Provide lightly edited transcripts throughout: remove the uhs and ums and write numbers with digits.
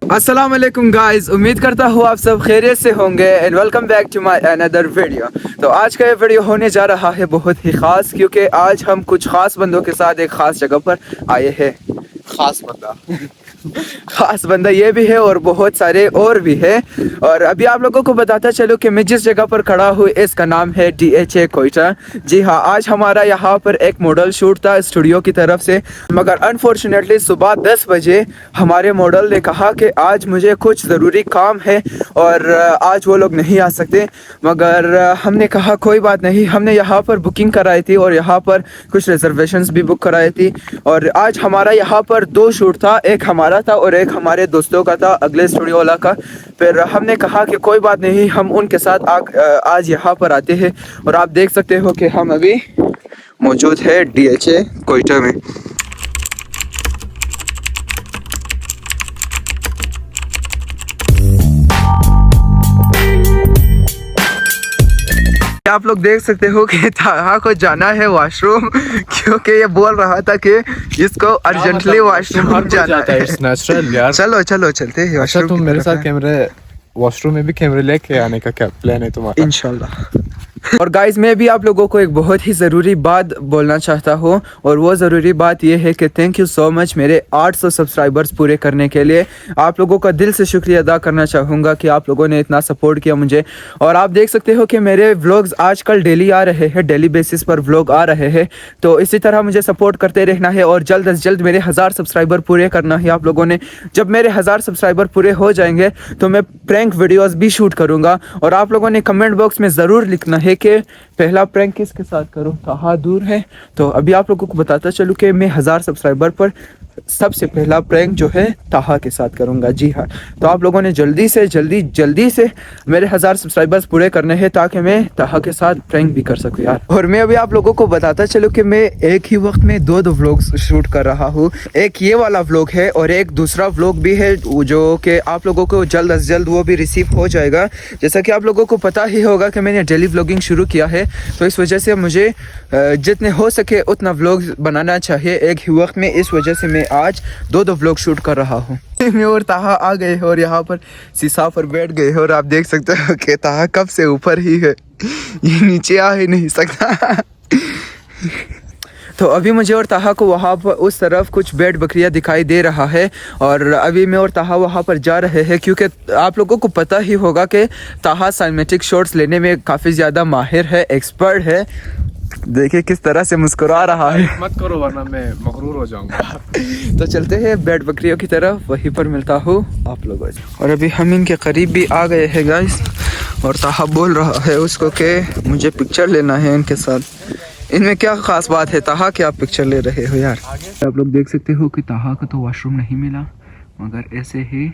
अस्सलाम वालेकुम गाइस, उम्मीद करता हूँ आप सब खैरियत से होंगे and welcome back to my another video. तो आज का ये वीडियो होने जा रहा है बहुत ही ख़ास, क्योंकि आज हम कुछ ख़ास बंदों के साथ एक ख़ास जगह पर आए हैं। ख़ास बंदा ख़ास बंदा ये भी है और बहुत सारे और भी है। और अभी आप लोगों को बताता चलो कि मैं जिस जगह पर खड़ा हूँ इसका नाम है DHA कोयटा। जी हाँ, आज हमारा यहाँ पर एक मॉडल शूट था स्टूडियो की तरफ से, मगर अनफॉर्चुनेटली सुबह 10 बजे हमारे मॉडल ने कहा कि आज मुझे कुछ ज़रूरी काम है और आज वो लोग नहीं आ सकते। मगर हमने कहा कोई बात नहीं, हमने यहाँ पर बुकिंग कराई थी और यहाँ पर कुछ रिजर्वेशंस भी बुक कराई थी। और आज हमारा यहाँ पर 2 शूट था, एक हमारा था और एक हमारे दोस्तों का था, अगले स्टूडियो वाला का। फिर हमने कहा कि कोई बात नहीं, हम उनके साथ आज यहाँ पर आते हैं। और आप देख सकते हो कि हम अभी मौजूद है DHA कोयटा में। आप लोग देख सकते हो कि ताहा को जाना है वॉशरूम, क्योंकि ये बोल रहा था कि इसको अर्जेंटली वॉशरूम जाना है। नेचुरल यार। चलो चलो चलते हैं। अच्छा, तुम मेरे साथ कैमरे वॉशरूम में भी कैमरे लेके आने का क्या प्लान है तुम्हारा? इंशाल्लाह। और गाइस, मैं भी आप लोगों को एक बहुत ही ज़रूरी बात बोलना चाहता हूँ, और वो ज़रूरी बात ये है कि थैंक यू सो मच मेरे 800 सब्सक्राइबर्स पूरे करने के लिए। आप लोगों का दिल से शुक्रिया अदा करना चाहूँगा कि आप लोगों ने इतना सपोर्ट किया मुझे। और आप देख सकते हो कि मेरे व्लॉग्स आजकल डेली आ रहे हैं, डेली बेसिस पर व्लॉग आ रहे हैं। तो इसी तरह मुझे सपोर्ट करते रहना है और जल्द अज जल्द मेरे 1000 सब्सक्राइबर पूरे करना है आप लोगों ने। जब मेरे 1000 सब्सक्राइबर पूरे हो जाएंगे तो मैं प्रैंक वीडियोज़ भी शूट करूँगा। और आप लोगों ने कमेंट बॉक्स में ज़रूर लिखना है कि पहला प्रैंक किसके साथ करूं, ताहा दूर है। तो अभी आप लोगों को बताता चलूं कि मैं 1000 सब्सक्राइबर पर सबसे पहला प्रैंक जो है ताहा के साथ करूंगा। जी हाँ, तो आप लोगों ने जल्दी से मेरे 1000 सब्सक्राइबर्स पूरे करने हैं ताकि मैं ताहा के साथ प्रैंक भी कर सकूं यार। और मैं अभी आप लोगों को बताता चलूं कि मैं एक ही वक्त में दो व्लॉग्स शूट कर रहा हूँ। एक ये वाला व्लॉग है और एक दूसरा व्लॉग भी है जो कि आप लोगों को जल्द अज जल्द वो भी रिसीव हो जाएगा। जैसा कि आप लोगों को पता ही होगा कि मैंने डेली व्लॉगिंग शुरू किया है, तो इस वजह से मुझे जितने हो सके उतना व्लॉग बनाना चाहिए एक ही वक्त में। इस वजह से मैं आज दो व्लॉग शूट कर रहा हूँ। मैं और ताहा आ गए और यहाँ पर शीशा पर बैठ गए और आप देख सकते हो कि ताहा कब से ऊपर ही है, ये नीचे आ ही नहीं सकता। तो अभी मुझे और ताहा को वहाँ पर उस तरफ कुछ भेड़ बकरियाँ दिखाई दे रहा है और अभी मैं और ताहा वहाँ पर जा रहे हैं, क्योंकि आप लोगों को पता ही होगा कि ताहा सिनेमैटिक शॉट्स लेने में काफ़ी ज़्यादा माहिर है, एक्सपर्ट है। देखिए किस तरह से मुस्कुरा रहा है। मत करो वरना मैं मगरूर हो जाऊंगा। तो चलते हैं भेड़ बकरियों की तरफ, वहीं पर मिलता हूँ आप लोगों से। और अभी हम इनके करीब भी आ गए हैं गाइस, और ताहा बोल रहा है उसको कि मुझे पिक्चर लेना है इनके साथ। इनमें क्या खास बात है ताहा कि आप पिक्चर ले रहे हो यार? आप लोग देख सकते हो कि ताहा को तो वॉशरूम नहीं मिला, मगर ऐसे ही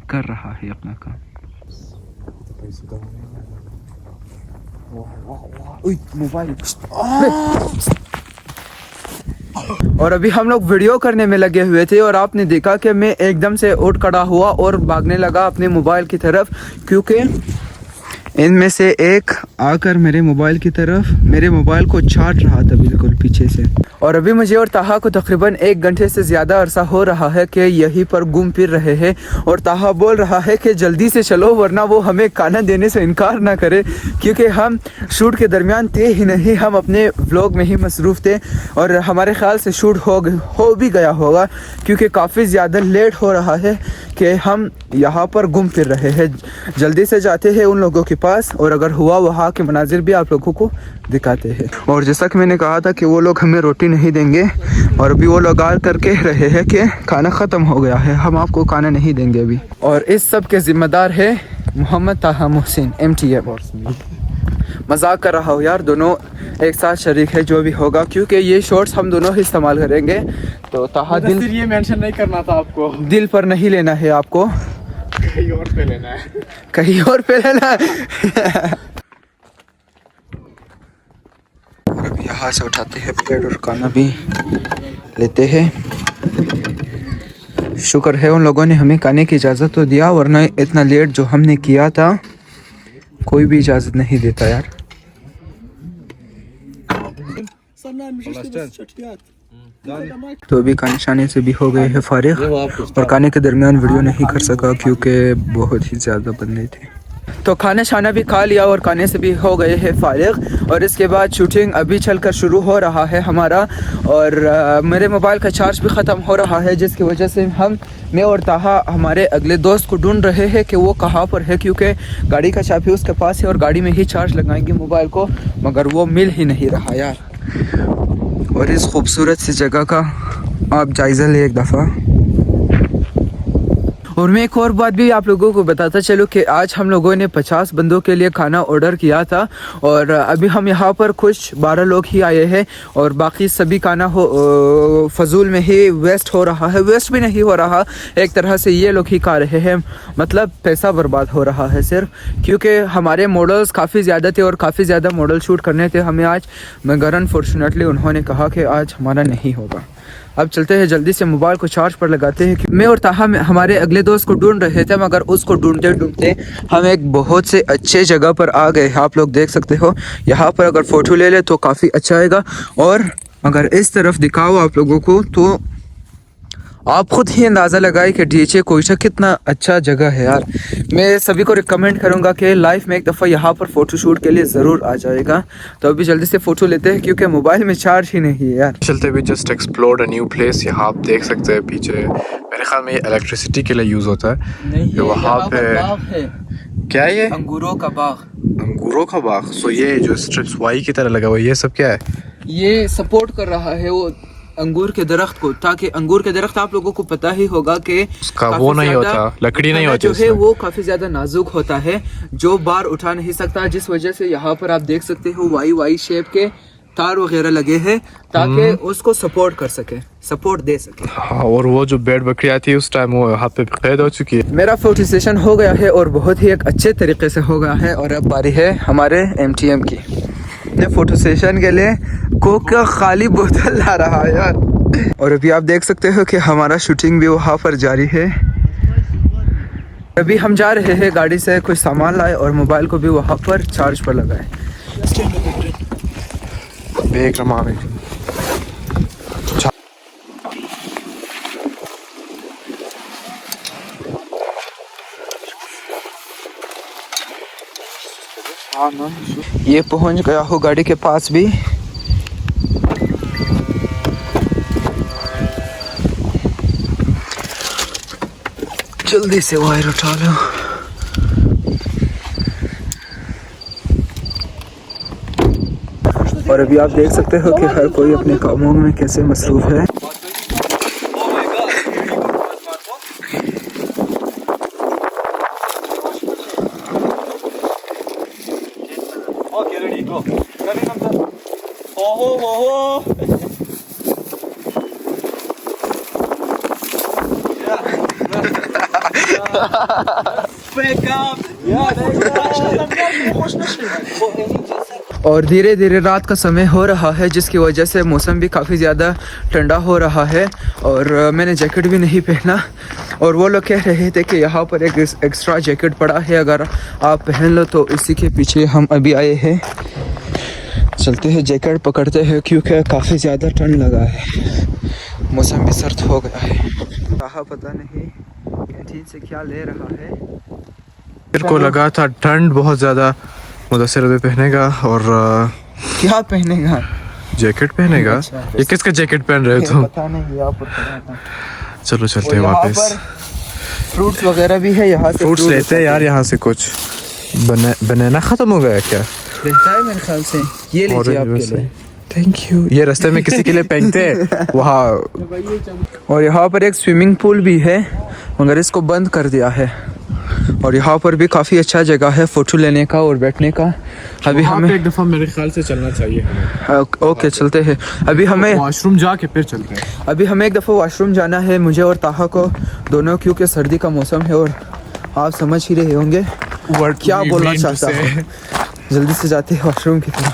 कर रहा है अपना काम। मोबाइल। और अभी हम लोग वीडियो करने में लगे हुए थे और आपने देखा कि मैं एकदम से उठ खड़ा हुआ और भागने लगा अपने मोबाइल की तरफ, क्योंकि इनमें से एक आकर मेरे मोबाइल की तरफ मेरे मोबाइल को छाट रहा था बिल्कुल पीछे से। और अभी मुझे और ताहा को तकरीबन 1 घंटे से ज़्यादा अरसा हो रहा है कि यहीं पर घूम फिर रहे हैं। और ताहा बोल रहा है कि जल्दी से चलो वरना वो हमें खाना देने से इनकार ना करे, क्योंकि हम शूट के दरमियान थे ही नहीं, हम अपने व्लॉग में ही मसरूफ़ थे। और हमारे ख्याल से शूट हो भी गया होगा, क्योंकि काफ़ी ज़्यादा लेट हो रहा है कि हम यहाँ पर घूम फिर रहे हैं। जल्दी से जाते हैं उन लोगों के पास और अगर हुआ वहाँ के मनाजिर भी आप लोगों को दिखाते हैं। और जैसा कि मैंने कहा था कि वो लोग हमें रोटी नहीं देंगे, और अभी वो लोग आ कर कह रहे हैं कि खाना ख़त्म हो गया है, हम आपको खाना नहीं देंगे अभी। और इस सब के ज़िम्मेदार है मोहम्मद ताहा मोहसिन MTA। मजाक कर रहा हूँ यार, दोनों एक साथ शरीक है जो भी होगा, क्योंकि ये शॉर्ट्स हम दोनों ही इस्तेमाल करेंगे। तो ताहा दिल ये मेंशन नहीं करना था आपको, दिल पर नहीं लेना है आपको, कहीं और पे लेना है, कहीं और पे लेना है। और अब यहाँ से उठाते हैं प्लेट और खाना भी लेते हैं। शुक्र है उन लोगों ने हमें खाने की इजाज़त तो दिया, वरना इतना लेट जो हमने किया था कोई भी इजाज़त नहीं देता यार। तो अभी खाने शाने से भी हो गए हैं फारिग और खाने के दरमियान वीडियो नहीं कर सका क्योंकि बहुत ही ज़्यादा बंदे थे। तो खाना शाना भी खा लिया और खाने से भी हो गए हैं फारिग और इसके बाद शूटिंग अभी चलकर शुरू हो रहा है हमारा और मेरे मोबाइल का चार्ज भी ख़त्म हो रहा है जिसकी वजह से मैं और ताहा हमारे अगले दोस्त को ढूंढ रहे हैं कि वो कहाँ पर है क्योंकि गाड़ी का चाबी उसके पास है और गाड़ी में ही चार्ज लगाएंगे मोबाइल को मगर वो मिल ही नहीं रहा यार। और इस खूबसूरत सी जगह का आप जायज़ा लें एक दफ़ा। और मैं एक और बात भी आप लोगों को बताता चलूँ कि आज हम लोगों ने 50 बंदों के लिए खाना ऑर्डर किया था और अभी हम यहाँ पर कुछ 12 लोग ही आए हैं और बाकी सभी खाना फजूल में ही वेस्ट हो रहा है। वेस्ट भी नहीं हो रहा, एक तरह से ये लोग ही खा रहे हैं, मतलब पैसा बर्बाद हो रहा है सिर्फ क्योंकि हमारे मॉडल्स काफ़ी ज़्यादा थे और काफ़ी ज़्यादा मॉडल शूट करने थे हमें आज, मगर अनफॉर्चुनेटली उन्होंने कहा कि आज हमारा नहीं होगा। अब चलते हैं जल्दी से मोबाइल को चार्ज पर लगाते हैं कि मैं और ताहा हमारे अगले दोस्त को ढूंढ रहे थे मगर उसको ढूंढते ढूंढते हम एक बहुत से अच्छे जगह पर आ गए। आप लोग देख सकते हो यहाँ पर अगर फ़ोटो ले ले तो काफ़ी अच्छा आएगा और अगर इस तरफ दिखाओ आप लोगों को तो आप खुद ही अंदाज़ा लगाए कि डीएचए कोयटा कितना अच्छा जगह है यार। मैं सभी को रिकमेंड करूंगा कि लाइफ में एक दफ़ा यहाँ पर फ़ोटो शूट के लिए ज़रूर आ जाएगा। तो अभी जल्दी से फ़ोटो लेते हैं क्योंकि मोबाइल में चार्ज ही नहीं है यार। चलते हुए just explored a new place. यहाँ आप देख सकते हैं पीछे, मेरे ख्याल में इलेक्ट्रिसिटी के लिए यूज़ होता है। नहीं, वहाँ पे है क्या है ये? अंगूरों का बाग। अंगूरों का बाग। सो ये जो स्ट्रिप्स वाई की तरह लगा हुआ है ये सब क्या है? ये सपोर्ट कर रहा है वो अंगूर के दरख्त को, ताकि अंगूर के दरख्त आप लोगों को पता ही होगा कि उसका वो नहीं होता, लकड़ी नहीं होती, जो है वो काफी ज्यादा नाजुक होता है जो बार उठा नहीं सकता, जिस वजह से यहाँ पर आप देख सकते हो वाई शेप के तार वगैरह लगे हैं ताकि उसको सपोर्ट कर सके, सपोर्ट दे सके। हाँ, और वो जो बेड बकरी आती है उस टाइम वो यहाँ पे कैद हो चुकी है। मेरा फोटो सेशन हो गया है और बहुत ही एक अच्छे तरीके से हो गया है और अब बारी है हमारे MTM की। फोटो सेशन के लिए कोक का खाली बोतल ला रहा है यार। और अभी आप देख सकते हो कि हमारा शूटिंग भी वहाँ पर जारी है। अभी हम जा रहे हैं गाड़ी से कुछ सामान लाए और मोबाइल को भी वहाँ पर चार्ज पर लगाए। देख रहा हूँ ये पहुंच गया हो गाड़ी के पास भी। जल्दी से वायर उठा लो। और अभी आप देख सकते हो कि हर कोई अपने कामों में कैसे मसरूफ है। और धीरे धीरे रात का समय हो रहा है जिसकी वजह से मौसम भी काफ़ी ज़्यादा ठंडा हो रहा है और मैंने जैकेट भी नहीं पहना और वो लोग कह रहे थे कि यहाँ पर एक एक्स्ट्रा जैकेट पड़ा है, अगर आप पहन लो तो इसी के पीछे हम अभी आए हैं। चलते हैं जैकेट पकड़ते हैं क्योंकि काफ़ी ज़्यादा ठंड लगा है, मौसम भी सर्द हो गया है। कहा पता नहीं कैंटीन से क्या ले रहा है। मेरे को लगा था ठंड बहुत ज़्यादा, मुदस्सिर अभी पहनेगा और क्या पहनेगा? जैकेट पहनेगा। अच्छा, ये किसका जैकेट पहन रहे हो तुम? पता नहीं, यहाँ पर चलो चलते हैं वापस। फ्रूट्स वगैरह भी है यहाँ से। फ्रूट्स लेते हैं यार यहाँ से। कुछ बनाना ख़त्म हो गया क्या? रहता है मेरे ख्याल से। ये लीजिए आपके लिए। Thank you. ये रास्ते में किसी के लिए पहनते हैं वहाँ। और यहाँ पर एक स्विमिंग पूल भी है मगर इसको बंद कर दिया है और यहाँ पर भी काफ़ी अच्छा जगह है फ़ोटो लेने का और बैठने का। अभी हमें एक दफ़ा मेरे ख्याल से चलना चाहिए हमें। ओके चलते हैं। अभी हमें वॉशरूम जाके फिर चलते हैं। अभी हमें एक दफ़ा वॉशरूम जाना है, मुझे और ताहा को दोनों, क्योंकि सर्दी का मौसम है और आप समझ ही रहे होंगे क्या बोलना चाहता हूँ। जल्दी से जाते हैं वॉशरूम की तरफ।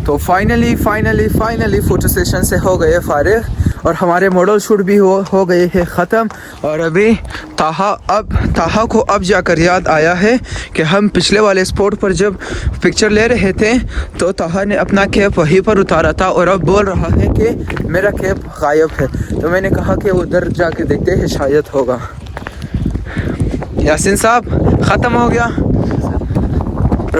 तो फाइनली फ़ोटो सेशन से हो गए फारिग और हमारे मॉडल शूट भी हो गए हैं ख़त्म। और अभी ताहा को अब जाकर याद आया है कि हम पिछले वाले स्पॉट पर जब पिक्चर ले रहे थे तो ताहा ने अपना कैप वहीं पर उतारा था और अब बोल रहा है कि मेरा कैप गायब है। तो मैंने कहा कि उधर जाके देखते हैं, शायद होगा। यासीन साहब ख़त्म हो गया।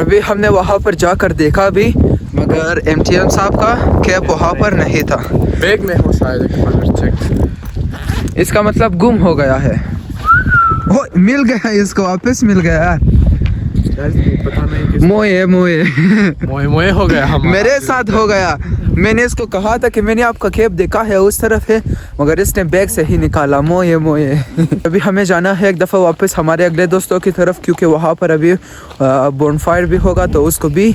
अभी हमने वहाँ पर जाकर देखा भी, मगर एमटीएम साहब का कैप वहाँ पर नहीं था। बैग में हो शायद। इसका मतलब गुम हो गया है। ओ, मिल गया, इसको वापस मिल गया यार। पता नहीं मोए हो गया हम मेरे साथ हो गया। मैंने इसको कहा था कि मैंने आपका कैप देखा है उस तरफ है, मगर इसने बैग से ही निकाला। मोए अभी हमें जाना है एक दफ़ा वापस हमारे अगले दोस्तों की तरफ, क्योंकि वहाँ पर अभी बोनफायर भी होगा तो उसको भी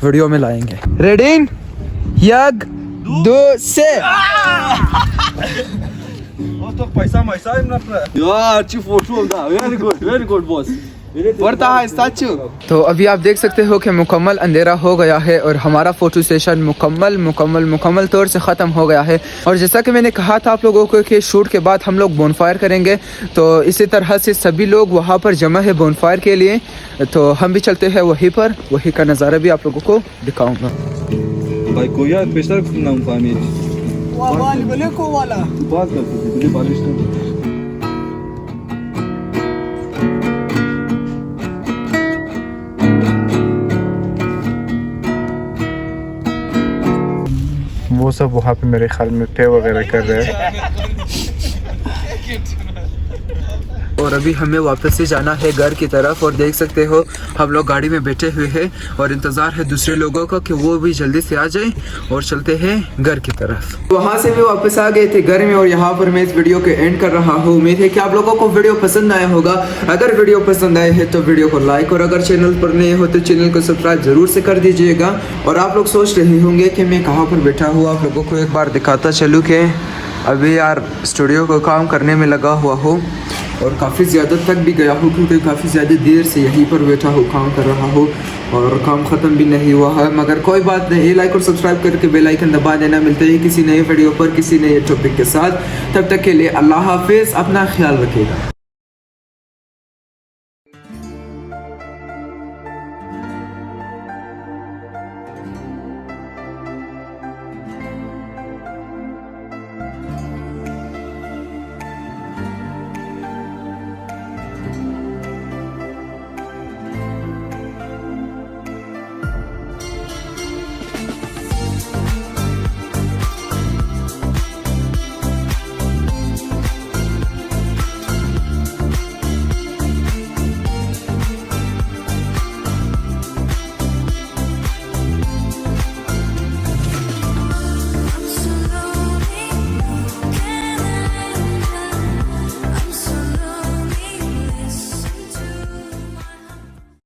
वीडियो में लाएंगे। रेडी, एक दो से तो अभी आप देख सकते हो कि मुकम्मल अंधेरा हो गया है और हमारा फ़ोटो सेशन मुकम्मल तौर से ख़त्म हो गया है। और जैसा कि मैंने कहा था आप लोगों को कि शूट के बाद हम लोग बोनफायर करेंगे, तो इसी तरह से सभी लोग वहाँ पर जमा है बोनफायर के लिए। तो हम भी चलते हैं वहीं पर, वहीं का नज़ारा भी आप लोगों को दिखाऊँगा। वो सब वहाँ पे मेरे ख्याल में पे वगैरह कर रहे हैं। और अभी हमें वापस से जाना है घर की तरफ। और देख सकते हो हम लोग गाड़ी में बैठे हुए हैं और इंतज़ार है दूसरे लोगों का कि वो भी जल्दी से आ जाए और चलते हैं घर की तरफ। वहाँ से भी वापस आ गए थे घर में और यहाँ पर मैं इस वीडियो के एंड कर रहा हूँ। उम्मीद है कि आप लोगों को वीडियो पसंद आया होगा। अगर वीडियो पसंद आए है तो वीडियो को लाइक, और अगर चैनल पर नए हो तो चैनल को सब्सक्राइब जरूर से कर दीजिएगा। और आप लोग सोच रहे होंगे कि मैं कहाँ पर बैठा हुआ, आप लोगों को एक बार दिखाता चलूँ कि अभी यार स्टूडियो को काम करने में लगा हुआ हूँ और काफ़ी ज़्यादा थक भी गया हूँ, क्योंकि काफ़ी ज़्यादा देर से यहीं पर बैठा हूँ, काम कर रहा हूँ और काम ख़त्म भी नहीं हुआ है। मगर कोई बात नहीं, लाइक और सब्सक्राइब करके बेल आइकन दबा देना। मिलते हैं किसी नए वीडियो पर किसी नए टॉपिक के साथ। तब तक के लिए अल्लाह हाफिज़, अपना ख्याल रखिएगा।